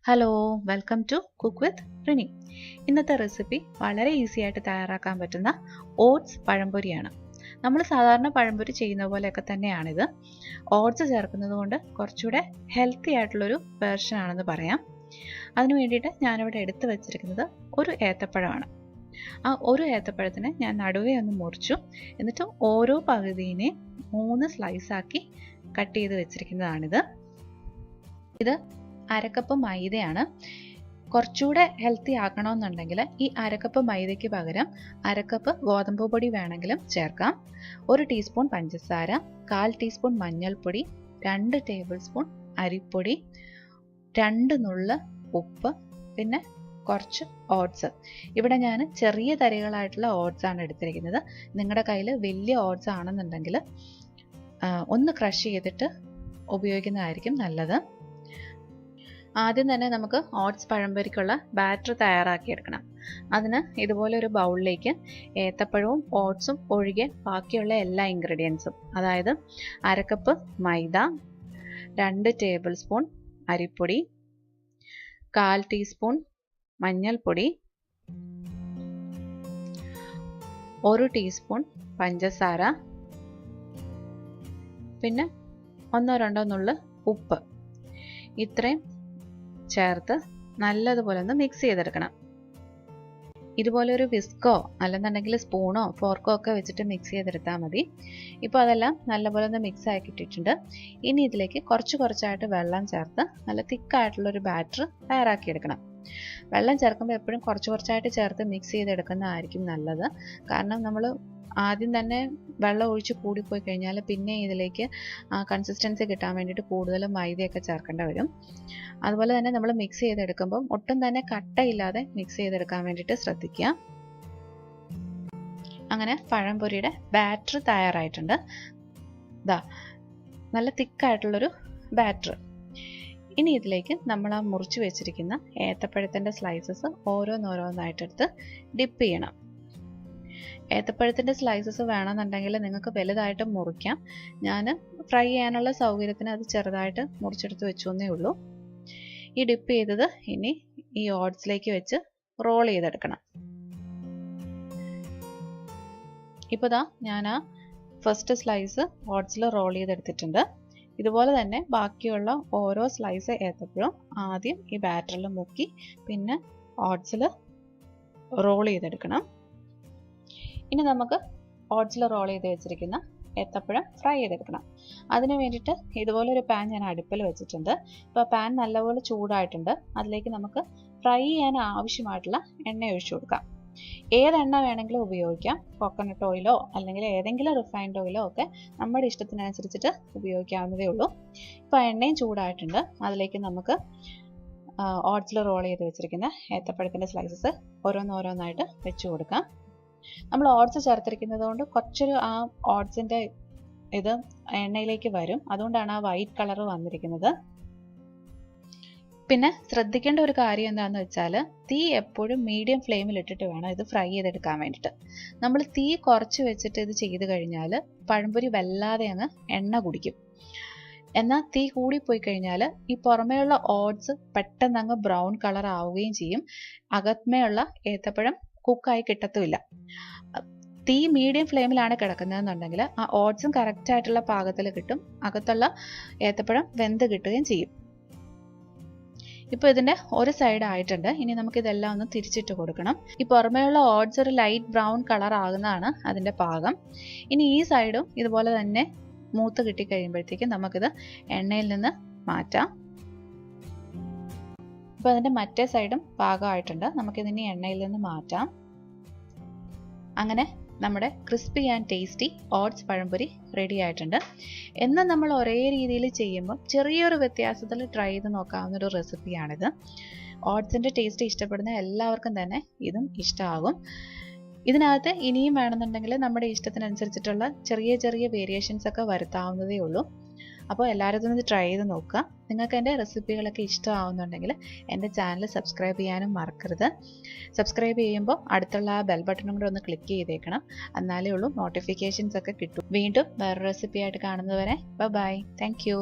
Hello, welcome to cook with Rini. ഇന്നത്തെ recipe വളരെ easy ആയിട്ട് തയ്യാറാക്കാൻ പറ്റുന്ന ഓട്സ് പഴംപൊരിയാണ്. നമ്മൾ സാധാരണ പഴംപൊരി ചെയ്യുന്ന പോലെയൊക്കെ തന്നെയാണിത്. ഓട്സ് ചേർക്കുന്നത് കൊണ്ട് കുറച്ചുകൂടെ ഹെൽത്തി ആയിട്ടുള്ളൊരു വേർഷൻ ആണെന്ന് പറയാം. അതിനു വേണ്ടിയിട്ട് ഞാനിവിടെ എടുത്തു വച്ചിരിക്കുന്നത് ഒരു ഏത്തപ്പഴമാണ്. ആ ഒരു ഏത്തപ്പഴത്തിന് ഞാൻ നടുവേ ഒന്ന് മുറിച്ചു. എന്നിട്ട് ഓരോ പകുതിനെ 3 സ്ലൈസാക്കി കട്ട് ചെയ്ത് വെച്ചിരിക്കുന്നതാണിത്. ഇത് അരക്കപ്പ് മൈദയാണ്. കുറച്ചുകൂടെ ഹെൽത്തി ആക്കണമെന്നുണ്ടെങ്കിൽ ഈ അരക്കപ്പ് മൈദയ്ക്ക് പകരം അരക്കപ്പ് ഗോതമ്പ് പൊടി വേണമെങ്കിലും ചേർക്കാം. 1 ടീസ്പൂൺ പഞ്ചസാര, 1/4 ടീസ്പൂൺ മഞ്ഞൾപ്പൊടി, 2 ടേബിൾ സ്പൂൺ അരിപ്പൊടി, 2 നുള്ള് ഉപ്പ്, പിന്നെ കുറച്ച് ഓട്സ്. ഇവിടെ ഞാൻ ചെറിയ തരികളായിട്ടുള്ള ഓട്സ് ആണ് എടുത്തിരിക്കുന്നത്. നിങ്ങളുടെ കയ്യിൽ വലിയ ഓട്സ് ആണെന്നുണ്ടെങ്കിൽ ഒന്ന് ക്രഷ് ചെയ്തിട്ട് ഉപയോഗിക്കുന്നതായിരിക്കും നല്ലത്. ആദ്യം തന്നെ നമുക്ക് ഓട്സ് പഴംപൊരിക്കുള്ള ബാറ്റർ തയ്യാറാക്കിയെടുക്കണം. അതിന് ഇതുപോലെ ഒരു ബൗളിലേക്ക് ഏത്തപ്പഴവും ഓട്സും ഒഴികെ ബാക്കിയുള്ള എല്ലാ ഇൻഗ്രീഡിയൻസും, അതായത് അരക്കപ്പ് മൈദ, 2 ടേബിൾ സ്പൂൺ അരിപ്പൊടി, 1/4 ടീസ്പൂൺ മഞ്ഞൾപ്പൊടി, 1 ടീസ്പൂൺ പഞ്ചസാര, പിന്നെ 1-2 നുള്ള് ഉപ്പ്, ഇത്രയും ചേർത്ത് നല്ലതുപോലെ ഒന്ന് മിക്സ് ചെയ്തെടുക്കണം. ഇതുപോലെ ഒരു വിസ്കോ അല്ലെന്നുണ്ടെങ്കിൽ സ്പൂണോ ഫോർക്കോ ഒക്കെ വെച്ചിട്ട് മിക്സ് ചെയ്തെടുത്താൽ മതി. ഇപ്പോൾ അതെല്ലാം നല്ലപോലെ ഒന്ന് മിക്സ് ആക്കിയിട്ടിട്ടുണ്ട്. ഇനി ഇതിലേക്ക് കുറച്ചായിട്ട് വെള്ളം ചേർത്ത് നല്ല തിക്കായിട്ടുള്ളൊരു ബാറ്റർ തയ്യാറാക്കിയെടുക്കണം. വെള്ളം ചേർക്കുമ്പോൾ എപ്പോഴും കുറച്ചായിട്ട് ചേർത്ത് മിക്സ് ചെയ്തെടുക്കുന്നതായിരിക്കും നല്ലത്. കാരണം നമ്മൾ ആദ്യം തന്നെ വെള്ളം ഒഴിച്ച് കൂടിപ്പോയി കഴിഞ്ഞാൽ പിന്നെ ഇതിലേക്ക് കൺസിസ്റ്റൻസി കിട്ടാൻ വേണ്ടിയിട്ട് കൂടുതൽ മൈദയൊക്കെ ചേർക്കേണ്ടി വരും. അതുപോലെ തന്നെ നമ്മൾ മിക്സ് ചെയ്തെടുക്കുമ്പോൾ ഒട്ടും തന്നെ കട്ടയില്ലാതെ മിക്സ് ചെയ്തെടുക്കാൻ വേണ്ടിയിട്ട് ശ്രദ്ധിക്കുക. അങ്ങനെ പഴംപൊരിയുടെ ബാറ്റർ തയ്യാറായിട്ടുണ്ട്. ഇതാ നല്ല തിക്കായിട്ടുള്ളൊരു ബാറ്റർ. ഇനി ഇതിലേക്ക് നമ്മൾ ആ മുറിച്ച് വെച്ചിരിക്കുന്ന ഏത്തപ്പഴത്തിൻ്റെ സ്ലൈസസ് ഓരോന്നായിട്ടെടുത്ത് ഡിപ്പ് ചെയ്യണം. ഏത്തപ്പഴത്തിൻ്റെ സ്ലൈസസ് വേണമെന്നുണ്ടെങ്കിൽ നിങ്ങൾക്ക് വലുതായിട്ട് മുറിക്കാം. ഞാൻ ഫ്രൈ ചെയ്യാനുള്ള സൗകര്യത്തിന് അത് ചെറുതായിട്ട് മുറിച്ചെടുത്ത് വെച്ചു എന്നേ ഉള്ളൂ. ഈ ഡിപ്പ് ചെയ്തത് ഇനി ഈ ഓട്സിലേക്ക് വെച്ച് റോൾ ചെയ്തെടുക്കണം. ഇപ്പോൾ ദാ ഞാൻ ആ ഫസ്റ്റ് സ്ലൈസ് ഓട്സിൽ റോൾ ചെയ്തെടുത്തിട്ടുണ്ട്. ഇതുപോലെ തന്നെ ബാക്കിയുള്ള ഓരോ സ്ലൈസ് ഏത്തപ്പഴം ആദ്യം ഈ ബാറ്ററിൽ മുക്കി പിന്നെ ഓട്സിൽ റോൾ ചെയ്തെടുക്കണം. ഇനി നമുക്ക് ഓട്സിൽ റോൾ ചെയ്ത് വെച്ചിരിക്കുന്ന ഏത്തപ്പഴം ഫ്രൈ ചെയ്തെടുക്കണം. അതിന് വേണ്ടിയിട്ട് ഇതുപോലെ ഒരു പാൻ ഞാൻ അടുപ്പിൽ വെച്ചിട്ടുണ്ട്. ഇപ്പോൾ പാൻ നല്ലപോലെ ചൂടായിട്ടുണ്ട്. അതിലേക്ക് നമുക്ക് ഫ്രൈ ചെയ്യാൻ ആവശ്യമായിട്ടുള്ള എണ്ണ ഒഴിച്ചു കൊടുക്കാം. ഏതെണ്ണ വേണമെങ്കിലും ഉപയോഗിക്കാം. കോക്കനട്ട് ഓയിലോ അല്ലെങ്കിൽ ഏതെങ്കിലും റിഫൈൻഡ് ഓയിലോ ഒക്കെ നമ്മുടെ ഇഷ്ടത്തിനനുസരിച്ചിട്ട് ഉപയോഗിക്കാവുന്നതേ ഉള്ളൂ. ഇപ്പോൾ എണ്ണയും ചൂടായിട്ടുണ്ട്. അതിലേക്ക് നമുക്ക് ഓട്സിൽ റോൾ ചെയ്ത് വെച്ചിരിക്കുന്ന ഏത്തപ്പഴത്തിൻ്റെ സ്ലൈസസ് ഓരോന്നായിട്ട് വെച്ച് കൊടുക്കാം. നമ്മൾ ഓട്സ് ചേർത്തിരിക്കുന്നത് കൊണ്ട് കുറച്ചൊരു ആ ഓട്സിൻ്റെ ഇത് എണ്ണയിലേക്ക് വരും. അതുകൊണ്ടാണ് ആ വൈറ്റ് കളർ വന്നിരിക്കുന്നത്. പിന്നെ ശ്രദ്ധിക്കേണ്ട ഒരു കാര്യം എന്താണെന്ന് വെച്ചാൽ തീ എപ്പോഴും മീഡിയം ഫ്ലെയിമിൽ ഇട്ടിട്ട് വേണം ഇത് ഫ്രൈ ചെയ്തെടുക്കാൻ വേണ്ടിയിട്ട്. നമ്മൾ തീ കുറച്ച് വെച്ചിട്ട് ഇത് ചെയ്ത് കഴിഞ്ഞാൽ പഴംപൊരി വല്ലാതെ അങ്ങ് എണ്ണ കുടിക്കും. എന്നാൽ തീ കൂടിപ്പോയി കഴിഞ്ഞാൽ ഈ പുറമേയുള്ള ഓട്സ് പെട്ടെന്ന് അങ്ങ് ബ്രൗൺ കളർ ആവുകയും ചെയ്യും. അകത്മേയുള്ള ഏത്തപ്പഴം കുക്കായി കിട്ടത്തുമില്ല. തീ മീഡിയം ഫ്ലെയിമിലാണ് കിടക്കുന്നതെന്നുണ്ടെങ്കിൽ ആ ഓട്സും കറക്റ്റായിട്ടുള്ള പാകത്തിൽ കിട്ടും. അകത്തുള്ള ഏത്തപ്പഴം വെന്ത് കിട്ടുകയും ചെയ്യും. ഇപ്പോൾ ഇതിൻ്റെ ഒരു സൈഡ് ആയിട്ടുണ്ട്. ഇനി നമുക്കിതെല്ലാം ഒന്ന് തിരിച്ചിട്ട് കൊടുക്കണം. ഈ പുറമേയുള്ള ഓട്സ് ഒരു ലൈറ്റ് ബ്രൗൺ കളർ ആകുന്നതാണ് അതിൻ്റെ പാകം. ഇനി ഈ സൈഡും ഇതുപോലെ തന്നെ മൂത്ത് കിട്ടിക്കഴിയുമ്പോഴത്തേക്കും നമുക്കിത് എണ്ണയിൽ നിന്ന് മാറ്റാം. ഇപ്പോൾ അതിൻ്റെ മറ്റേ സൈഡും പാകമായിട്ടുണ്ട്. നമുക്കിതിനി എണ്ണയിൽ നിന്ന് മാറ്റാം. അങ്ങനെ നമ്മുടെ crispy and tasty oats pazhampori ready ആയിട്ടുണ്ട്. എന്നാൽ നമ്മൾ ഒരേ രീതിയിൽ ചെയ്യുമ്പോൾ ചെറിയൊരു വ്യത്യാസത്തിൽ ട്രൈ ചെയ്ത് നോക്കാവുന്നൊരു റെസിപ്പിയാണിത്. ഓട്സിൻ്റെ ടേസ്റ്റ് ഇഷ്ടപ്പെടുന്ന എല്ലാവർക്കും തന്നെ ഇതും ഇഷ്ടമാകും. ഇതിനകത്ത് ഇനിയും വേണമെന്നുണ്ടെങ്കിൽ നമ്മുടെ ഇഷ്ടത്തിനനുസരിച്ചിട്ടുള്ള ചെറിയ വേരിയേഷൻസ് ഒക്കെ വരുത്താവുന്നതേ ഉള്ളൂ. അപ്പോൾ എല്ലാവരും ഇതൊന്ന് ട്രൈ ചെയ്ത് നോക്കുക. നിങ്ങൾക്ക് എൻ്റെ റെസിപ്പികളൊക്കെ ഇഷ്ടമാവുന്നുണ്ടെങ്കിൽ എൻ്റെ ചാനൽ സബ്സ്ക്രൈബ് ചെയ്യാനും മറക്കരുത്. സബ്സ്ക്രൈബ് ചെയ്യുമ്പോൾ അടുത്തുള്ള ആ ബെൽ ബട്ടണും കൂടെ ഒന്ന് ക്ലിക്ക് ചെയ്തേക്കണം. എന്നാലേ ഉള്ളൂ നോട്ടിഫിക്കേഷൻസ് ഒക്കെ കിട്ടും. വീണ്ടും വേറൊരു റെസിപ്പി ആയിട്ട് കാണുന്നതുവരെ ബൈ. Thank you.